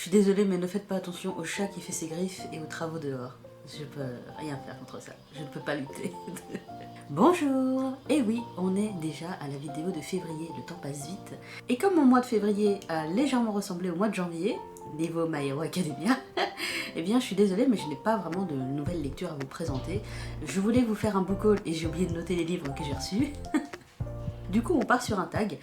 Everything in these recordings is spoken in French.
suis désolée, mais ne faites pas attention au chat qui fait ses griffes et aux travaux dehors. Je peux rien faire contre ça, je ne peux pas lutter. Bonjour. Et oui, on est déjà à la vidéo de février, le temps passe vite. Et comme mon mois de février a légèrement ressemblé au mois de janvier, niveau My Hero Academia, eh bien je suis désolée mais je n'ai pas vraiment de nouvelles lectures à vous présenter. Je voulais vous faire un book haul et j'ai oublié de noter les livres que j'ai reçus. Du coup on part sur un tag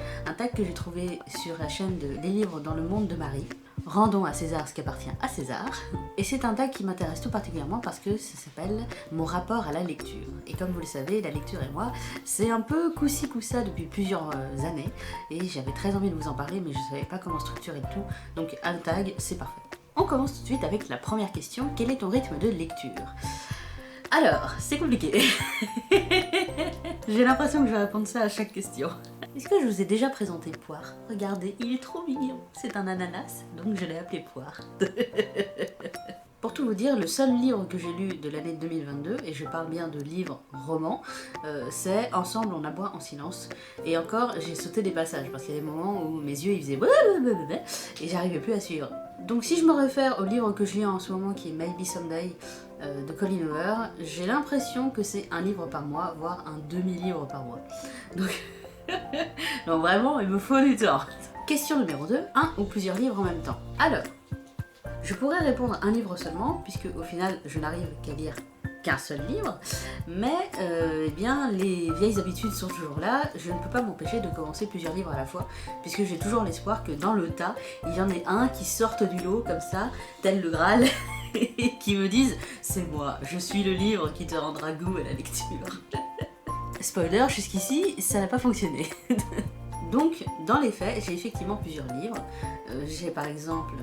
que j'ai trouvé sur la chaîne de Les livres dans le monde de Marie. Rendons à César ce qui appartient à César. Et c'est un tag qui m'intéresse tout particulièrement parce que ça s'appelle mon rapport à la lecture. Et comme vous le savez, la lecture et moi, c'est un peu coup-ci coup-ça depuis plusieurs années. Et j'avais très envie de vous en parler, mais je ne savais pas comment structurer le tout. Donc un tag, c'est parfait. On commence tout de suite avec la première question. Quel est ton rythme de lecture ? Alors, c'est compliqué. J'ai l'impression que je vais répondre ça à chaque question. Est-ce que je vous ai déjà présenté Poire ? Regardez, il est trop mignon. C'est un ananas, donc je l'ai appelé Poire. Pour tout vous dire, le seul livre que j'ai lu de l'année 2022, et je parle bien de livre roman, c'est Ensemble on aboie en silence. Et encore, j'ai sauté des passages, parce qu'il y a des moments où mes yeux ils faisaient blablabla, et j'arrivais plus à suivre. Donc si je me réfère au livre que je lis en ce moment, qui est Maybe Someday, de Colleen Hoover, j'ai l'impression que c'est un livre par mois, voire un demi-livre par mois. Donc vraiment, il me faut du temps. Question numéro 2, un ou plusieurs livres en même temps. Alors, je pourrais répondre un livre seulement, puisque au final, je n'arrive qu'à lire qu'un seul livre, mais eh bien, les vieilles habitudes sont toujours là, je ne peux pas m'empêcher de commencer plusieurs livres à la fois, puisque j'ai toujours l'espoir que dans le tas, il y en ait un qui sorte du lot comme ça, tel le Graal, et qui me dise « c'est moi, je suis le livre qui te rendra goût à la lecture ». Spoiler, jusqu'ici, ça n'a pas fonctionné. Donc, dans les faits, j'ai effectivement plusieurs livres. J'ai par exemple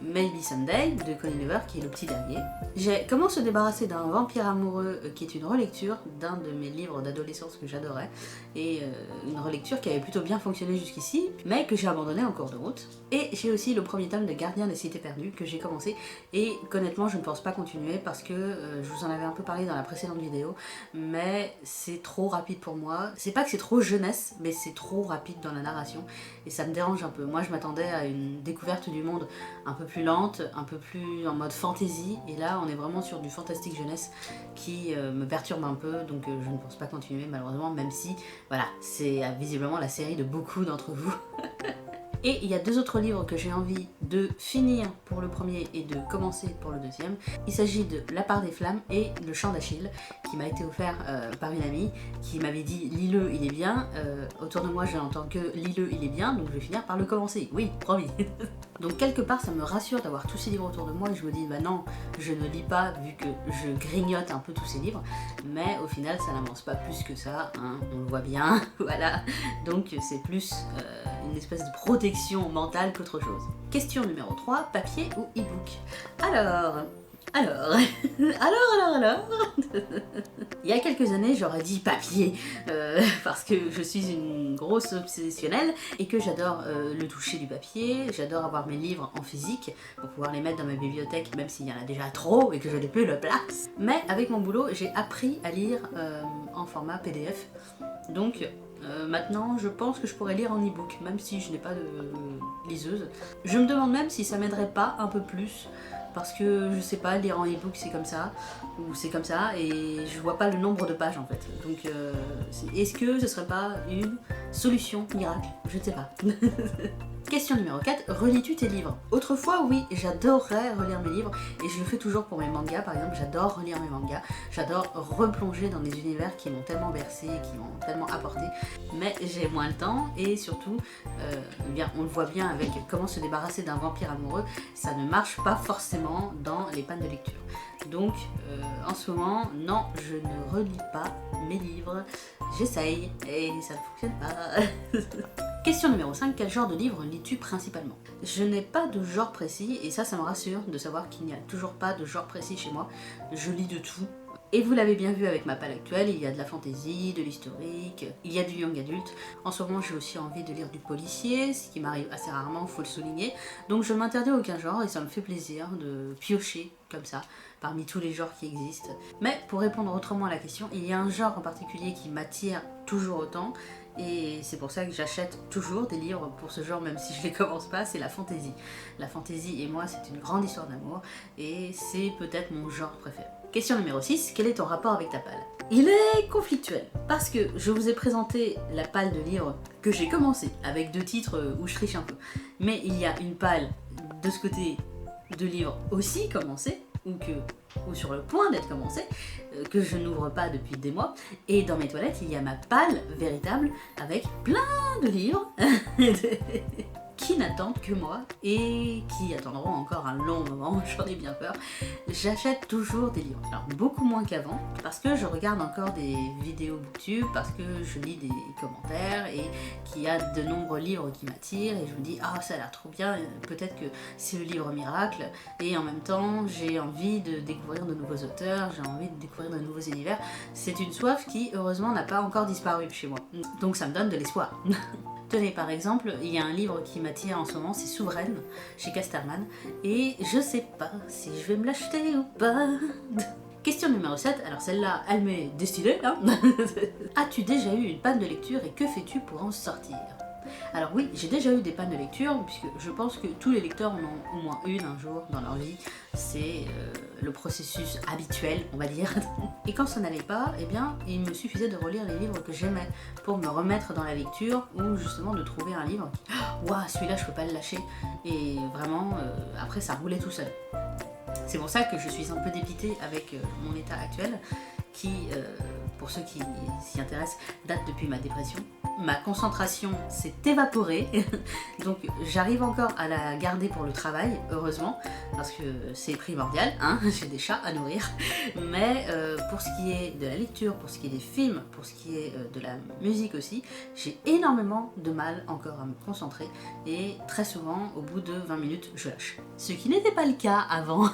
Maybe Someday de Colleen Hoover, qui est le petit dernier. J'ai Comment se débarrasser d'un vampire amoureux, qui est une relecture d'un de mes livres d'adolescence que j'adorais, et une relecture qui avait plutôt bien fonctionné jusqu'ici, mais que j'ai abandonné en cours de route. Et j'ai aussi le premier tome de Gardien des Cités Perdues que j'ai commencé, et qu'honnêtement je ne pense pas continuer parce que je vous en avais un peu parlé dans la précédente vidéo, mais c'est trop rapide pour moi. C'est pas que c'est trop jeunesse, mais c'est trop rapide dans la narration, et ça me dérange un peu. Moi je m'attendais à une découverte du monde un peu plus lente, un peu plus en mode fantasy, et là on est vraiment sur du fantastique jeunesse qui me perturbe un peu, donc je ne pense pas continuer malheureusement, même si voilà, c'est visiblement la série de beaucoup d'entre vous. Et il y a deux autres livres que j'ai envie de finir pour le premier et de commencer pour le deuxième. Il s'agit de La part des flammes et Le chant d'Achille, qui m'a été offert par une amie qui m'avait dit « lis-le, il est bien ». Autour de moi, je n'entends que « lis-le, il est bien », donc je vais finir par le commencer. Oui, promis. Donc quelque part, ça me rassure d'avoir tous ces livres autour de moi et je me dis « bah non, je ne lis pas vu que je grignote un peu tous ces livres ». Mais au final, ça n'avance pas plus que ça, hein, on le voit bien, voilà. Donc c'est plus une espèce de protection mentale qu'autre chose. Question numéro 3, papier ou e-book ? Alors... Il y a quelques années, j'aurais dit papier, parce que je suis une grosse obsessionnelle et que j'adore le toucher du papier, j'adore avoir mes livres en physique pour pouvoir les mettre dans ma bibliothèque, même s'il y en a déjà trop et que je n'ai plus de place. Mais avec mon boulot, j'ai appris à lire en format PDF, donc maintenant, je pense que je pourrais lire en e-book, même si je n'ai pas de liseuse. Je me demande même si ça m'aiderait pas un peu plus, parce que je sais pas, lire en e-book c'est comme ça, ou c'est comme ça, et je vois pas le nombre de pages en fait. Donc, est-ce que ce serait pas une solution miracle ? Je ne sais pas. Question numéro 4, relis-tu tes livres ? Autrefois, oui, j'adorerais relire mes livres, et je le fais toujours pour mes mangas, par exemple, j'adore relire mes mangas, j'adore replonger dans des univers qui m'ont tellement bercé, qui m'ont tellement apporté, mais j'ai moins le temps, et surtout, bien, on le voit bien avec Comment se débarrasser d'un vampire amoureux, ça ne marche pas forcément dans les pannes de lecture. Donc, en ce moment, non, je ne relis pas mes livres, j'essaye, et ça ne fonctionne pas. Question numéro 5, quel genre de livre lis-tu principalement ? Je n'ai pas de genre précis, et ça me rassure de savoir qu'il n'y a toujours pas de genre précis chez moi. Je lis de tout. Et vous l'avez bien vu avec ma palle actuelle, il y a de la fantasy, de l'historique, il y a du young adulte. En ce moment, j'ai aussi envie de lire du policier, ce qui m'arrive assez rarement, faut le souligner. Donc je ne m'interdis aucun genre et ça me fait plaisir de piocher comme ça parmi tous les genres qui existent. Mais pour répondre autrement à la question, il y a un genre en particulier qui m'attire toujours autant, et c'est pour ça que j'achète toujours des livres pour ce genre, même si je les commence pas, c'est la fantasy. La fantasy et moi, c'est une grande histoire d'amour, et c'est peut-être mon genre préféré. Question numéro 6, quel est ton rapport avec ta palle? Il est conflictuel, parce que je vous ai présenté la palle de livres que j'ai commencé, avec 2 titres où je triche un peu. Mais il y a une palle de ce côté de livres aussi commencés, ou sur le point d'être commencé, que je n'ouvre pas depuis des mois. Et dans mes toilettes, il y a ma palle véritable, avec plein de livres qui n'attendent que moi et qui attendront encore un long moment, j'en ai bien peur. J'achète toujours des livres, alors beaucoup moins qu'avant, parce que je regarde encore des vidéos booktube, parce que je lis des commentaires et qu'il y a de nombreux livres qui m'attirent et je me dis ah ça a l'air trop bien, peut-être que c'est le livre miracle, et en même temps j'ai envie de découvrir de nouveaux auteurs, j'ai envie de découvrir de nouveaux univers. C'est une soif qui heureusement n'a pas encore disparu chez moi, donc ça me donne de l'espoir. Tenez, par exemple, il y a un livre qui m'attire en ce moment, c'est Souveraine, chez Casterman, et je sais pas si je vais me l'acheter ou pas. Question numéro 7, alors celle-là, elle m'est destinée, hein. As-tu déjà eu une panne de lecture et que fais-tu pour en sortir? Alors oui, j'ai déjà eu des pannes de lecture, puisque je pense que tous les lecteurs en ont au moins une un jour dans leur vie. C'est le processus habituel, on va dire. Et quand ça n'allait pas, eh bien, il me suffisait de relire les livres que j'aimais pour me remettre dans la lecture, ou justement de trouver un livre qui, waouh, celui-là je peux pas le lâcher. Et vraiment, après ça roulait tout seul. C'est pour ça que je suis un peu dépitée avec mon état actuel, qui, pour ceux qui s'y intéressent, date depuis ma dépression. Ma concentration s'est évaporée, donc j'arrive encore à la garder pour le travail, heureusement, parce que c'est primordial, hein, j'ai des chats à nourrir, mais pour ce qui est de la lecture, pour ce qui est des films, pour ce qui est de la musique aussi, j'ai énormément de mal encore à me concentrer, et très souvent, au bout de 20 minutes, je lâche. Ce qui n'était pas le cas avant.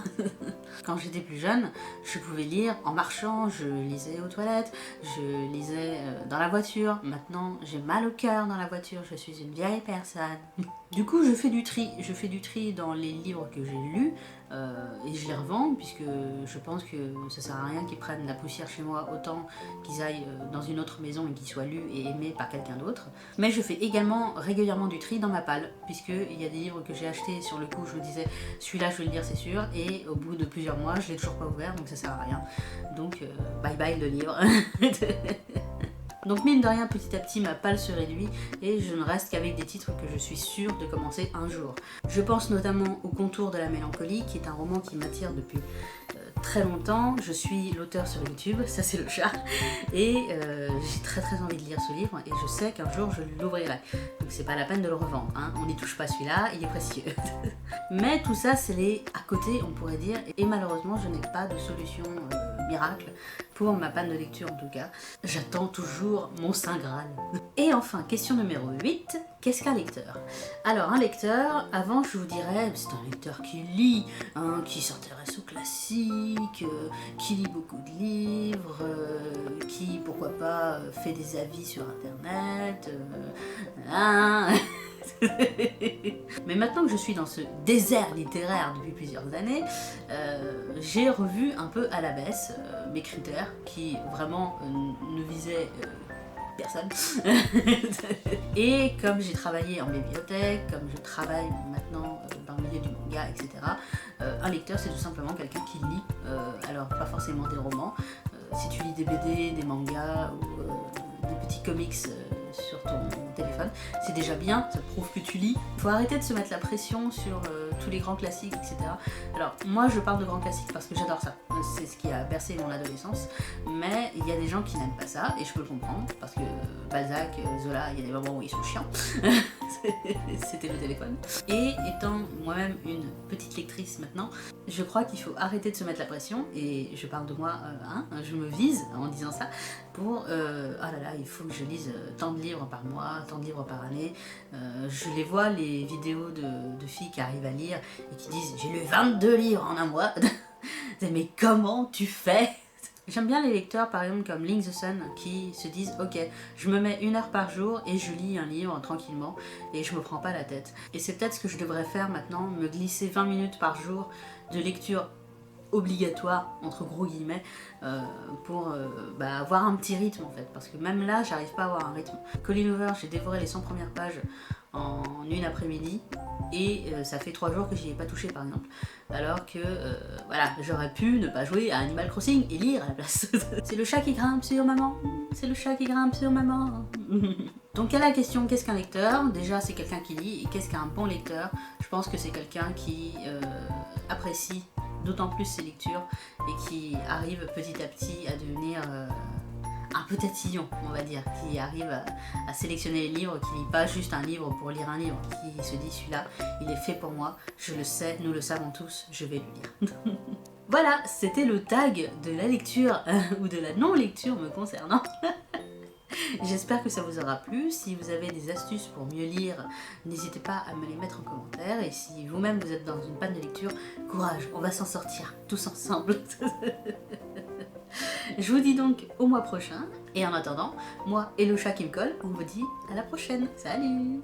Quand j'étais plus jeune, je pouvais lire en marchant, je lisais aux toilettes, je lisais dans la voiture. Maintenant, j'ai mal au cœur dans la voiture, je suis une vieille personne. Du coup, je fais du tri dans les livres que j'ai lus et je les revends, puisque je pense que ça sert à rien qu'ils prennent la poussière chez moi, autant qu'ils aillent dans une autre maison et qu'ils soient lus et aimés par quelqu'un d'autre. Mais je fais également régulièrement du tri dans ma palle, puisqu'il y a des livres que j'ai achetés sur le coup, je me disais celui-là je vais le lire c'est sûr, et au bout de plusieurs mois je l'ai toujours pas ouvert, donc ça sert à rien. Donc bye bye le livre. Donc mine de rien, petit à petit, ma palle se réduit et je ne reste qu'avec des titres que je suis sûre de commencer un jour. Je pense notamment au Contour de la mélancolie, qui est un roman qui m'attire depuis très longtemps. Je suis l'auteur sur YouTube, ça c'est le chat, et j'ai très envie de lire ce livre et je sais qu'un jour je l'ouvrirai. Donc c'est pas la peine de le revendre, hein. On n'y touche pas celui-là, il est précieux. Mais tout ça c'est les à côté, on pourrait dire, et malheureusement je n'ai pas de solution miracle pour ma panne de lecture en tout cas. J'attends toujours mon Saint Graal. Et enfin, question numéro 8, qu'est-ce qu'un lecteur? Alors un lecteur, avant je vous dirais, c'est un lecteur qui lit, hein, qui s'intéresse aux classiques, qui lit beaucoup de livres, qui pourquoi pas fait des avis sur internet, hein. Mais maintenant que je suis dans ce désert littéraire depuis plusieurs années, j'ai revu un peu à la baisse mes critères qui vraiment ne visaient personne. Et comme j'ai travaillé en bibliothèque, comme je travaille maintenant dans le milieu du manga, etc., un lecteur c'est tout simplement quelqu'un qui lit, alors pas forcément des romans, si tu lis des BD, des mangas ou des petits comics sur ton téléphone, c'est déjà bien, ça prouve que tu lis. Il faut arrêter de se mettre la pression sur tous les grands classiques, etc. Alors moi je parle de grands classiques parce que j'adore ça, c'est ce qui a bercé mon adolescence, mais il y a des gens qui n'aiment pas ça et je peux le comprendre parce que Balzac, Zola, il y a des moments où ils sont chiants. C'était le téléphone. Et étant moi-même une petite lectrice maintenant, je crois qu'il faut arrêter de se mettre la pression, et je parle de moi, hein, je me vise en disant ça, pour oh là là, il faut que je lise tant de livres par mois, tant de livres par année. Je les vois, les vidéos de filles qui arrivent à lire et qui disent j'ai lu 22 livres en un mois. Mais comment tu fais? J'aime bien les lecteurs par exemple comme Link the Sun qui se disent ok, je me mets 1 heure par jour et je lis un livre tranquillement et je me prends pas la tête. Et c'est peut-être ce que je devrais faire maintenant, me glisser 20 minutes par jour de lecture obligatoire, entre gros guillemets, pour avoir un petit rythme en fait. Parce que même là, j'arrive pas à avoir un rythme. Colleen Hoover, j'ai dévoré les 100 premières pages en une après-midi et ça fait 3 jours que j'y ai pas touché par exemple. Alors que voilà, j'aurais pu ne pas jouer à Animal Crossing et lire à la place. C'est le chat qui grimpe sur maman, c'est le chat qui grimpe sur maman. Donc à la question qu'est-ce qu'un lecteur, déjà c'est quelqu'un qui lit, et qu'est-ce qu'un bon lecteur? Je pense que c'est quelqu'un qui apprécie d'autant plus ses lectures et qui arrive petit à petit à devenir un peu tatillon, on va dire, qui arrive à sélectionner les livres, qui lit pas juste un livre pour lire un livre, qui se dit celui-là, il est fait pour moi, je le sais, nous le savons tous, je vais le lire. Voilà, c'était le tag de la lecture ou de la non-lecture me concernant. J'espère que ça vous aura plu. Si vous avez des astuces pour mieux lire, n'hésitez pas à me les mettre en commentaire. Et si vous-même vous êtes dans une panne de lecture, courage, on va s'en sortir tous ensemble. Je vous dis donc au mois prochain. Et en attendant, moi et le chat qui me colle, on vous dit à la prochaine. Salut!